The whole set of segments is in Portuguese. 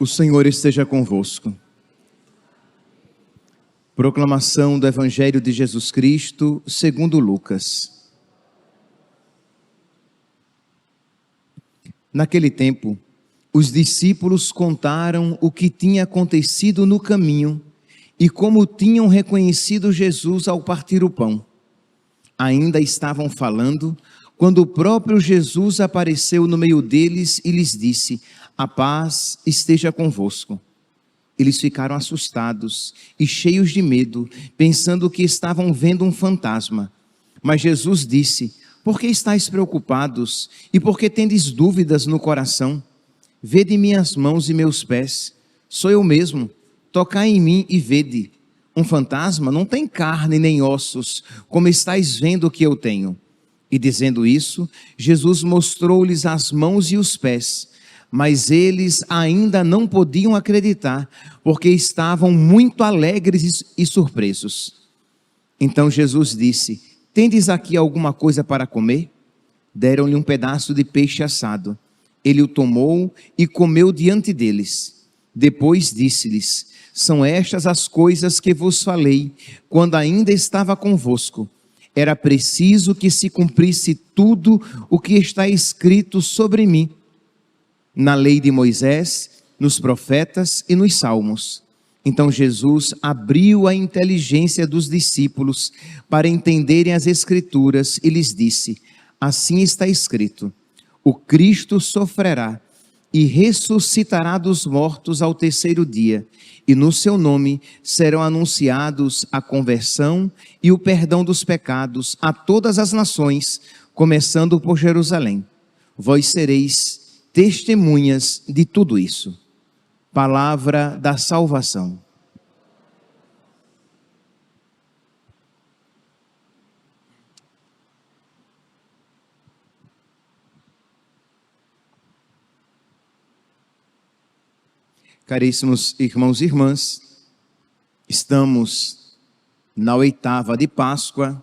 O Senhor esteja convosco. Proclamação do Evangelho de Jesus Cristo, segundo Lucas. Naquele tempo, os discípulos contaram o que tinha acontecido no caminho e como tinham reconhecido Jesus ao partir o pão. Ainda estavam falando, quando o próprio Jesus apareceu no meio deles e lhes disse: a paz esteja convosco. Eles ficaram assustados e cheios de medo, pensando que estavam vendo um fantasma. Mas Jesus disse: por que estáis preocupados e por que tendes dúvidas no coração? Vede minhas mãos e meus pés, sou eu mesmo, tocai em mim e vede. Um fantasma não tem carne nem ossos, como estáis vendo que eu tenho. E dizendo isso, Jesus mostrou-lhes as mãos e os pés, mas eles ainda não podiam acreditar, porque estavam muito alegres e surpresos. Então Jesus disse: tendes aqui alguma coisa para comer? Deram-lhe um pedaço de peixe assado. Ele o tomou e comeu diante deles. Depois disse-lhes: são estas as coisas que vos falei, quando ainda estava convosco. Era preciso que se cumprisse tudo o que está escrito sobre mim, na lei de Moisés, nos profetas e nos salmos. Então Jesus abriu a inteligência dos discípulos para entenderem as Escrituras e lhes disse: assim está escrito, o Cristo sofrerá e ressuscitará dos mortos ao terceiro dia, e no seu nome serão anunciados a conversão e o perdão dos pecados a todas as nações, começando por Jerusalém. Vós sereis testemunhas de tudo isso. Palavra da salvação. Caríssimos irmãos e irmãs, estamos na oitava de Páscoa.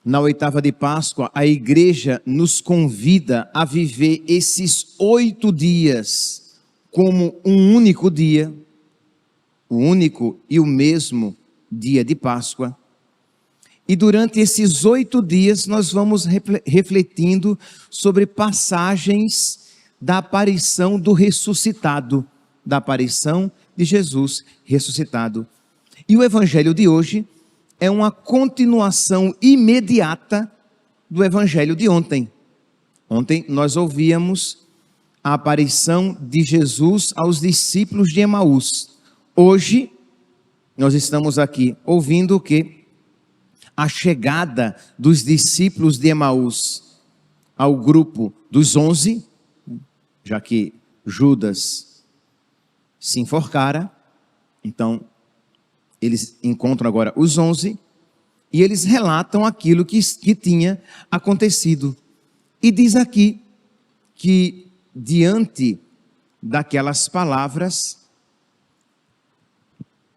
Na oitava de Páscoa, a igreja nos convida a viver esses 8 dias como um único dia, o único e o mesmo dia de Páscoa. E durante esses 8 dias nós vamos refletindo sobre passagens da aparição do ressuscitado, da aparição de Jesus ressuscitado. E o evangelho de hoje é uma continuação imediata do evangelho de ontem. Ontem nós ouvíamos a aparição de Jesus aos discípulos de Emaús. Hoje nós estamos aqui ouvindo o quê? A chegada dos discípulos de Emaús ao grupo dos 11, já que Judas se enforcara, então eles encontram agora os 11 e eles relatam aquilo que tinha acontecido. E diz aqui que diante daquelas palavras,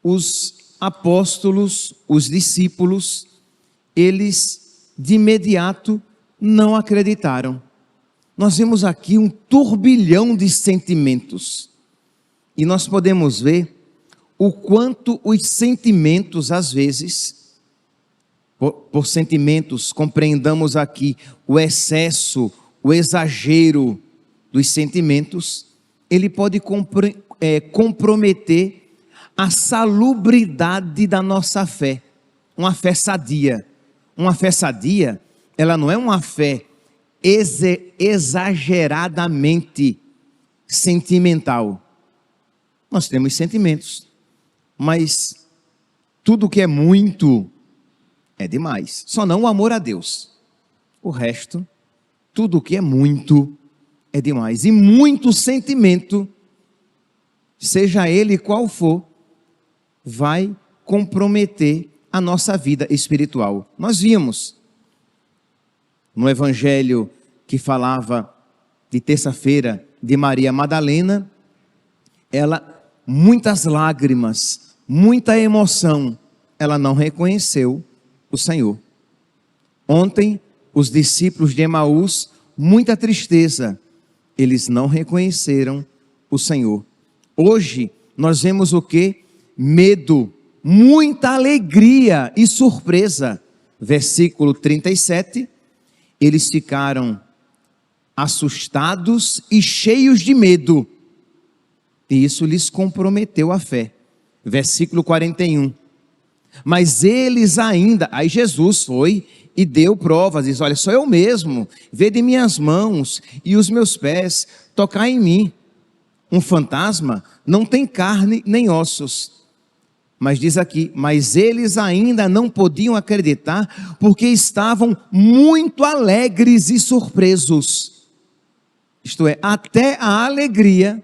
os apóstolos, os discípulos, eles de imediato não acreditaram. Nós vemos aqui um turbilhão de sentimentos e nós podemos ver o quanto os sentimentos, às vezes, por sentimentos, compreendamos aqui o excesso, o exagero dos sentimentos, ele pode comprometer a salubridade da nossa fé, uma fé sadia. Uma fé sadia, ela não é uma fé exageradamente sentimental. Nós temos sentimentos, mas tudo que é muito é demais. Só não o amor a Deus. O resto, tudo que é muito é demais. E muito sentimento, seja ele qual for, vai comprometer a nossa vida espiritual. Nós vimos no evangelho que falava de terça-feira de Maria Madalena, ela, muitas lágrimas, muita emoção, ela não reconheceu o Senhor. Ontem, os discípulos de Emaús, muita tristeza, eles não reconheceram o Senhor. Hoje, nós vemos o quê? Medo, muita alegria e surpresa. Versículo 37, eles ficaram assustados e cheios de medo, e isso lhes comprometeu a fé. Versículo 41, mas eles ainda, aí Jesus foi e deu provas, diz: olha, sou eu mesmo, vede minhas mãos e os meus pés, tocai em mim. Um fantasma não tem carne nem ossos. Mas diz aqui, mas eles ainda não podiam acreditar, porque estavam muito alegres e surpresos. Isto é, até a alegria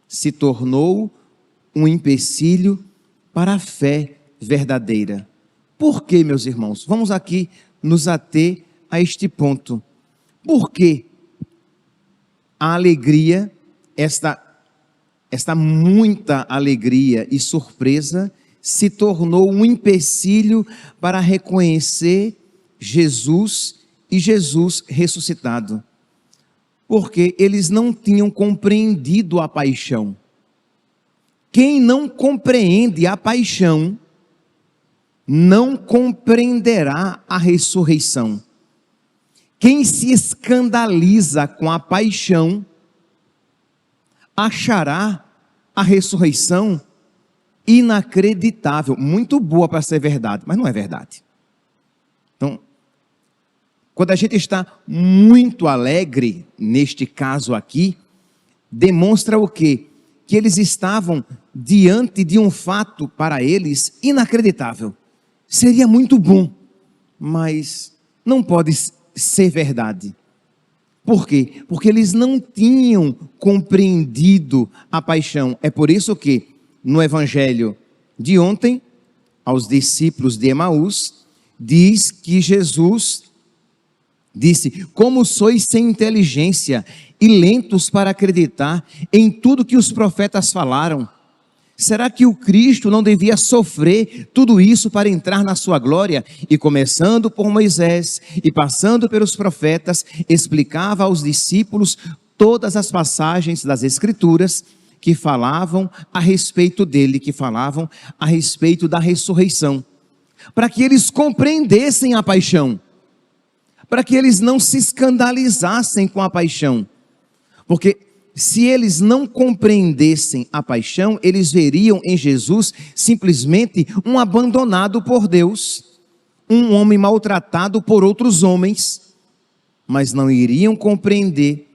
se tornou um empecilho para a fé verdadeira. Por quê, meus irmãos? Vamos aqui nos ater a este ponto. Por que a alegria, esta muita alegria e surpresa, se tornou um empecilho para reconhecer Jesus e Jesus ressuscitado? Porque eles não tinham compreendido a paixão. Quem não compreende a paixão, não compreenderá a ressurreição. Quem se escandaliza com a paixão, achará a ressurreição inacreditável, muito boa para ser verdade, mas não é verdade. Então, quando a gente está muito alegre, neste caso aqui, demonstra o quê? Que eles estavam diante de um fato para eles inacreditável. Seria muito bom, mas não pode ser verdade. Por quê? Porque eles não tinham compreendido a paixão. É por isso que no evangelho de ontem, aos discípulos de Emaús, diz que Jesus disse: como sois sem inteligência e lentos para acreditar em tudo que os profetas falaram. Será que o Cristo não devia sofrer tudo isso para entrar na sua glória? E começando por Moisés e passando pelos profetas, explicava aos discípulos todas as passagens das Escrituras que falavam a respeito dele, que falavam a respeito da ressurreição, para que eles compreendessem a paixão, para que eles não se escandalizassem com a paixão, porque se eles não compreendessem a paixão, eles veriam em Jesus simplesmente um abandonado por Deus, um homem maltratado por outros homens, mas não iriam compreender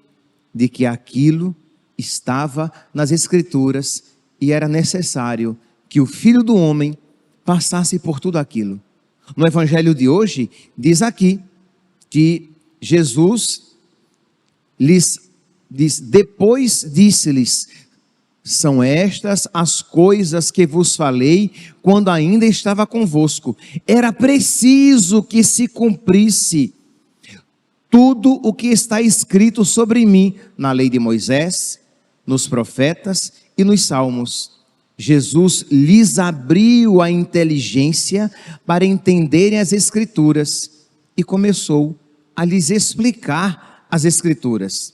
de que aquilo estava nas Escrituras e era necessário que o Filho do Homem passasse por tudo aquilo. No Evangelho de hoje, diz aqui que Jesus lhes diz: depois disse-lhes: são estas as coisas que vos falei quando ainda estava convosco. Era preciso que se cumprisse tudo o que está escrito sobre mim na lei de Moisés, nos profetas e nos salmos. Jesus lhes abriu a inteligência para entenderem as Escrituras e começou a lhes explicar as Escrituras.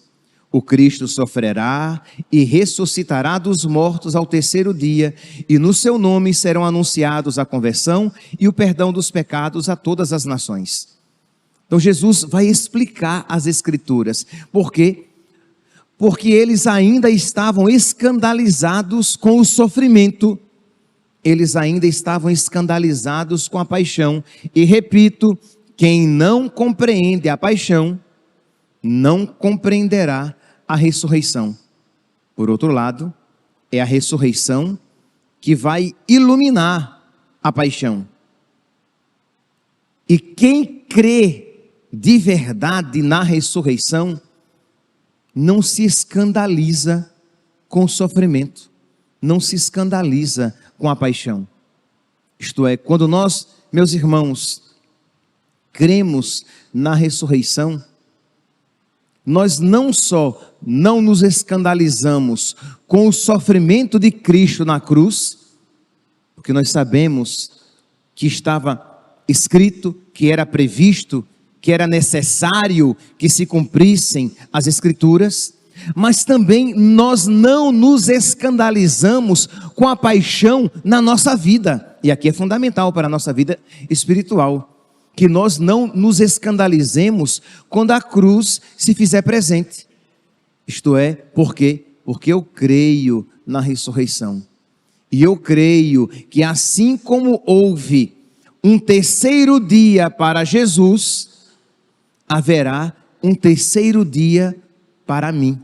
O Cristo sofrerá e ressuscitará dos mortos ao terceiro dia, e no seu nome serão anunciados a conversão e o perdão dos pecados a todas as nações. Então Jesus vai explicar as Escrituras. Por quê? Porque eles ainda estavam escandalizados com o sofrimento, eles ainda estavam escandalizados com a paixão. E repito, quem não compreende a paixão, não compreenderá a ressurreição. Por outro lado, é a ressurreição que vai iluminar a paixão. E quem crê de verdade na ressurreição, não se escandaliza com o sofrimento, não se escandaliza com a paixão. Isto é, quando nós, meus irmãos, cremos na ressurreição, nós não só não nos escandalizamos com o sofrimento de Cristo na cruz, porque nós sabemos que estava escrito, que era previsto, que era necessário que se cumprissem as Escrituras, mas também nós não nos escandalizamos com a paixão na nossa vida. E aqui é fundamental para a nossa vida espiritual, que nós não nos escandalizemos quando a cruz se fizer presente. Isto é, por quê? Porque eu creio na ressurreição. E eu creio que assim como houve um terceiro dia para Jesus, haverá um terceiro dia para mim.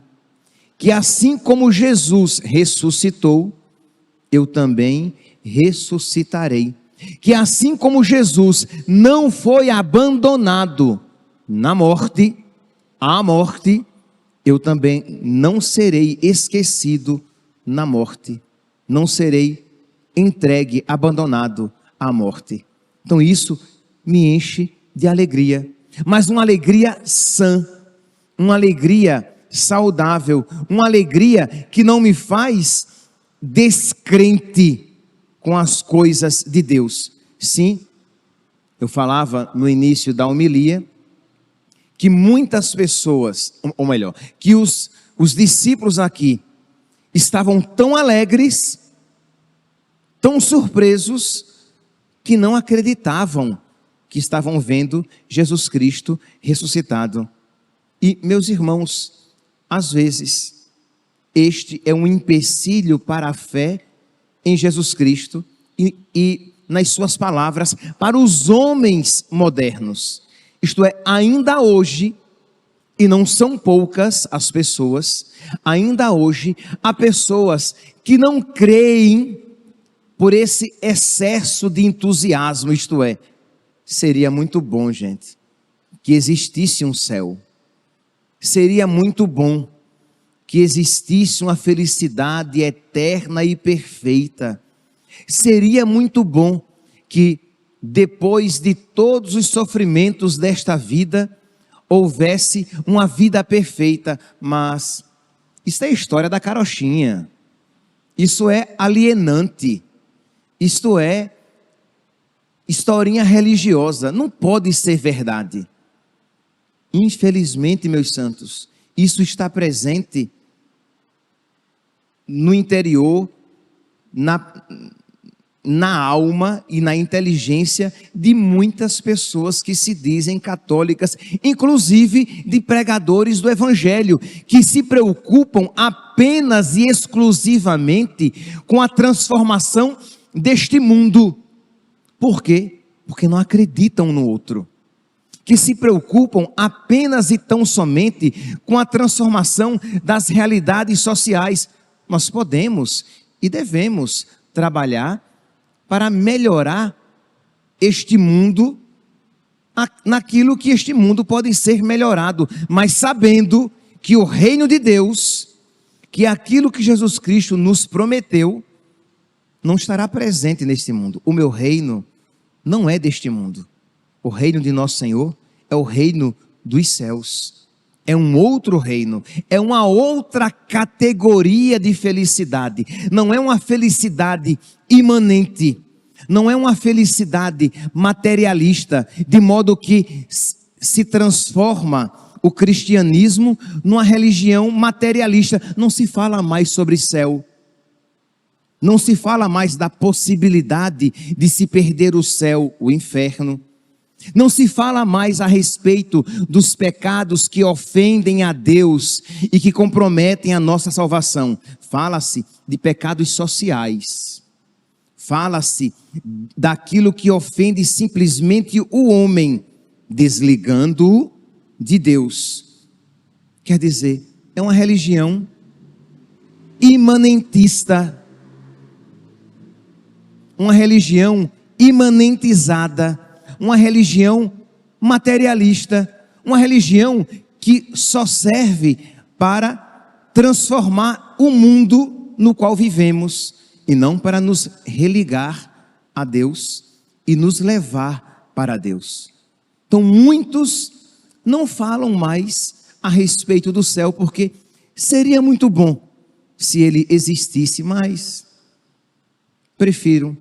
Que assim como Jesus ressuscitou, eu também ressuscitarei. Que assim como Jesus não foi abandonado na morte, à morte, eu também não serei esquecido na morte. Não serei entregue, abandonado à morte. Então isso me enche de alegria, mas uma alegria sã, uma alegria saudável, uma alegria que não me faz descrente com as coisas de Deus. Sim, eu falava no início da homilia que muitas pessoas, ou melhor, que os discípulos aqui estavam tão alegres, tão surpresos, que não acreditavam que estavam vendo Jesus Cristo ressuscitado. E, meus irmãos, às vezes, este é um empecilho para a fé em Jesus Cristo e nas suas palavras, para os homens modernos. Isto é, ainda hoje, e não são poucas as pessoas, ainda hoje há pessoas que não creem por esse excesso de entusiasmo. Isto é, seria muito bom, gente, que existisse um céu. Seria muito bom que existisse uma felicidade eterna e perfeita. Seria muito bom que depois de todos os sofrimentos desta vida, houvesse uma vida perfeita, mas isso é história da carochinha, isso é alienante, isto é historinha religiosa, não pode ser verdade. Infelizmente, meus santos, isso está presente no interior, na alma e na inteligência de muitas pessoas que se dizem católicas, inclusive de pregadores do Evangelho, que se preocupam apenas e exclusivamente com a transformação deste mundo. Por quê? Porque não acreditam no outro. Que se preocupam apenas e tão somente com a transformação das realidades sociais. Nós podemos e devemos trabalhar para melhorar este mundo, naquilo que este mundo pode ser melhorado, mas sabendo que o reino de Deus, que aquilo que Jesus Cristo nos prometeu, não estará presente neste mundo. O meu reino não é deste mundo. O reino de nosso Senhor é o reino dos céus. É um outro reino, é uma outra categoria de felicidade. Não é uma felicidade imanente, não é uma felicidade materialista, de modo que se transforma o cristianismo numa religião materialista. Não se fala mais sobre céu, não se fala mais da possibilidade de se perder o céu, o inferno. Não se fala mais a respeito dos pecados que ofendem a Deus e que comprometem a nossa salvação. Fala-se de pecados sociais. Fala-se daquilo que ofende simplesmente o homem, desligando-o de Deus. Quer dizer, é uma religião imanentista. Uma religião imanentizada. Uma religião materialista, uma religião que só serve para transformar o mundo no qual vivemos e não para nos religar a Deus e nos levar para Deus. Então muitos não falam mais a respeito do céu, porque seria muito bom se ele existisse, mas prefiro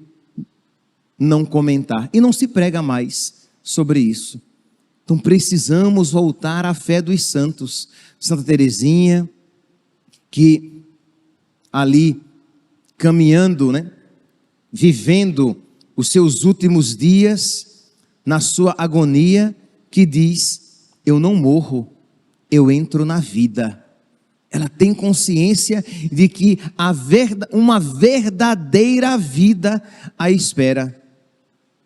não comentar, e não se prega mais sobre isso. Então precisamos voltar à fé dos santos. Santa Teresinha, que ali caminhando, vivendo os seus últimos dias, na sua agonia, que diz: eu não morro, eu entro na vida. Ela tem consciência de que uma verdadeira vida a espera.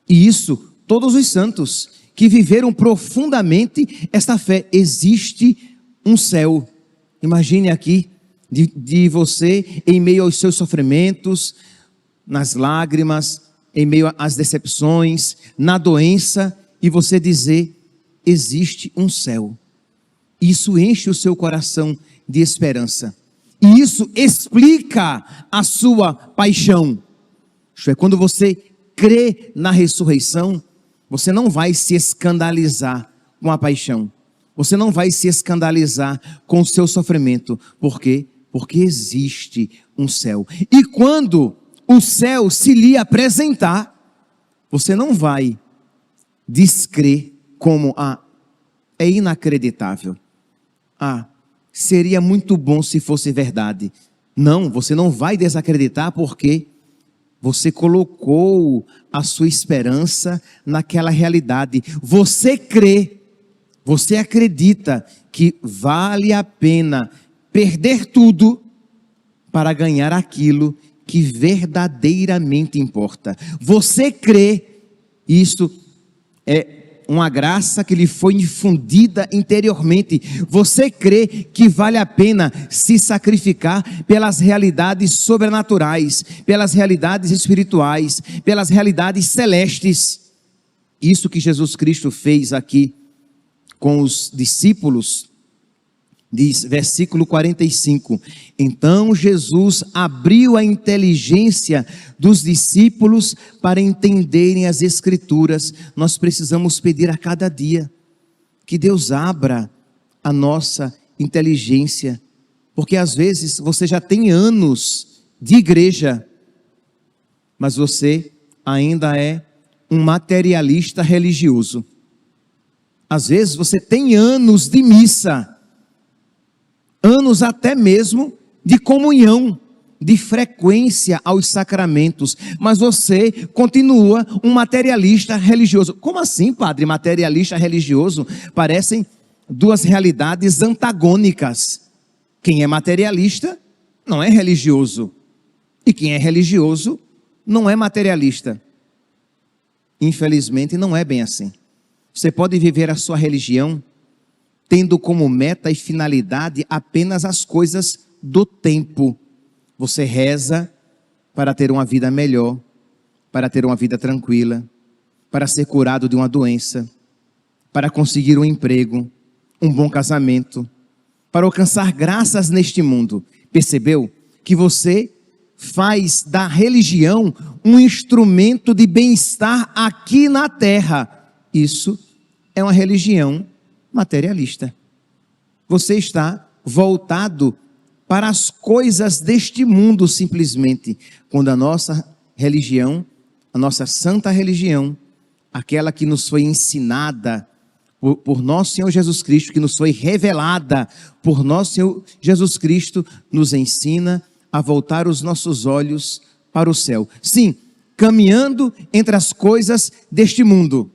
E isso, todos os santos que viveram profundamente esta fé. Existe um céu. Imagine aqui, de você, em meio aos seus sofrimentos, nas lágrimas, em meio às decepções, na doença, e você dizer: existe um céu. Isso enche o seu coração de esperança. E isso explica a sua paixão. Isto é, quando você crê na ressurreição, você não vai se escandalizar com a paixão. Você não vai se escandalizar com o seu sofrimento. Por quê? Porque existe um céu. E quando o céu se lhe apresentar, você não vai descrer como: é inacreditável. Seria muito bom se fosse verdade. Não, você não vai desacreditar, porque você colocou a sua esperança naquela realidade. Você crê, você acredita que vale a pena perder tudo para ganhar aquilo que verdadeiramente importa. Você crê, isso é uma graça que lhe foi infundida interiormente. Você crê que vale a pena se sacrificar pelas realidades sobrenaturais, pelas realidades espirituais, pelas realidades celestes. Isso que Jesus Cristo fez aqui com os discípulos, diz, versículo 45, então Jesus abriu a inteligência dos discípulos para entenderem as Escrituras. Nós precisamos pedir a cada dia que Deus abra a nossa inteligência, porque às vezes você já tem anos de igreja, mas você ainda é um materialista religioso. Às vezes você tem anos de missa, anos até mesmo de comunhão, de frequência aos sacramentos, mas você continua um materialista religioso. Como assim, padre, materialista religioso? Parecem duas realidades antagônicas. Quem é materialista não é religioso, e quem é religioso não é materialista. Infelizmente não é bem assim. Você pode viver a sua religião tendo como meta e finalidade apenas as coisas do tempo. Você reza para ter uma vida melhor, para ter uma vida tranquila, para ser curado de uma doença, para conseguir um emprego, um bom casamento, para alcançar graças neste mundo. Percebeu que você faz da religião um instrumento de bem-estar aqui na terra? Isso é uma religião materialista. Você está voltado para as coisas deste mundo simplesmente, quando a nossa religião, a nossa santa religião, aquela que nos foi ensinada por nosso Senhor Jesus Cristo, que nos foi revelada por nosso Senhor Jesus Cristo, nos ensina a voltar os nossos olhos para o céu. Sim, caminhando entre as coisas deste mundo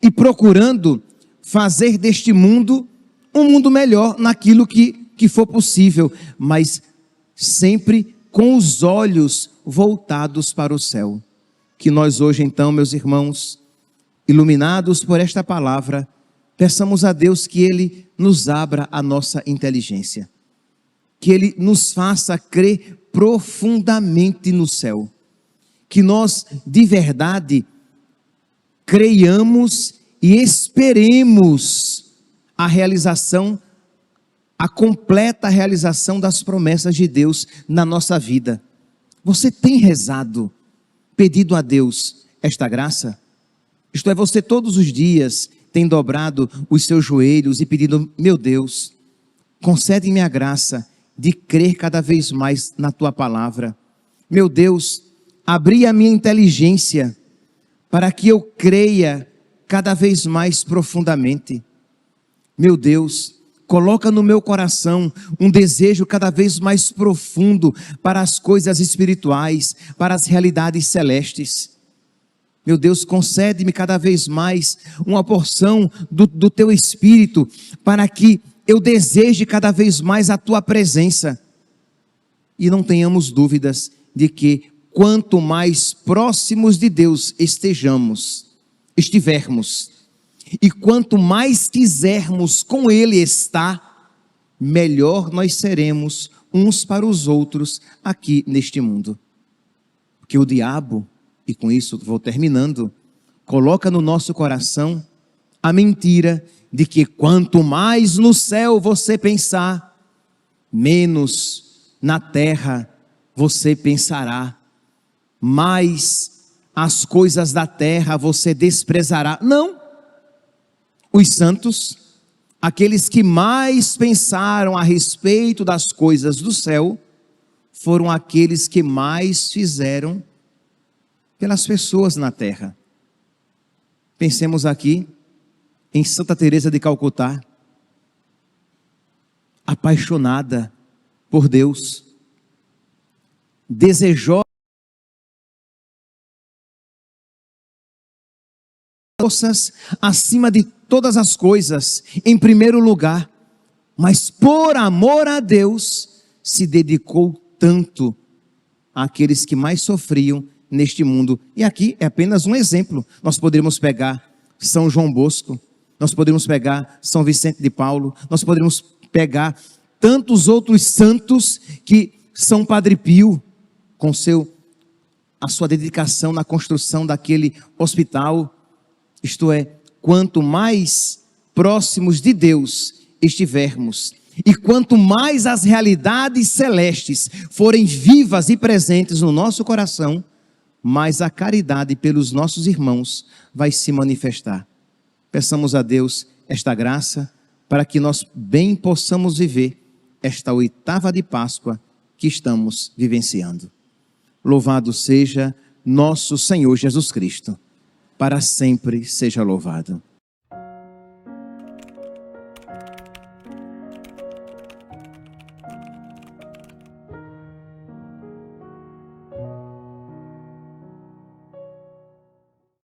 e procurando fazer deste mundo um mundo melhor naquilo que for possível, mas sempre com os olhos voltados para o céu. Que nós hoje então, meus irmãos, iluminados por esta palavra, peçamos a Deus que Ele nos abra a nossa inteligência, que Ele nos faça crer profundamente no céu, que nós de verdade creiamos e esperemos a realização, a completa realização das promessas de Deus na nossa vida. Você tem rezado, pedido a Deus esta graça? Isto é, você todos os dias tem dobrado os seus joelhos e pedido: meu Deus, concede-me a graça de crer cada vez mais na Tua palavra. Meu Deus, abri a minha inteligência para que eu creia cada vez mais profundamente. Meu Deus, Coloca no meu coração um desejo cada vez mais profundo para as coisas espirituais, para as realidades celestes. Meu Deus, concede-me cada vez mais uma porção do Teu Espírito, para que eu deseje cada vez mais a Tua presença. E não tenhamos dúvidas de que quanto mais próximos de Deus estivermos, e quanto mais quisermos com Ele estar, melhor nós seremos uns para os outros aqui neste mundo. Porque o diabo, e com isso vou terminando, coloca no nosso coração a mentira de que quanto mais no céu você pensar, menos na terra você pensará, mais as coisas da terra você desprezará. Não! Os santos, aqueles que mais pensaram a respeito das coisas do céu, foram aqueles que mais fizeram pelas pessoas na terra. Pensemos aqui em Santa Teresa de Calcutá, apaixonada por Deus, desejosa acima de todas as coisas, em primeiro lugar, mas por amor a Deus, se dedicou tanto àqueles que mais sofriam neste mundo. E aqui é apenas um exemplo. Nós poderíamos pegar São João Bosco, nós poderíamos pegar São Vicente de Paulo, nós poderíamos pegar tantos outros santos que São Padre Pio, com a sua dedicação na construção daquele hospital. Isto é, quanto mais próximos de Deus estivermos, e quanto mais as realidades celestes forem vivas e presentes no nosso coração, mais a caridade pelos nossos irmãos vai se manifestar. Peçamos a Deus esta graça, para que nós bem possamos viver esta oitava de Páscoa que estamos vivenciando. Louvado seja nosso Senhor Jesus Cristo. Para sempre seja louvado.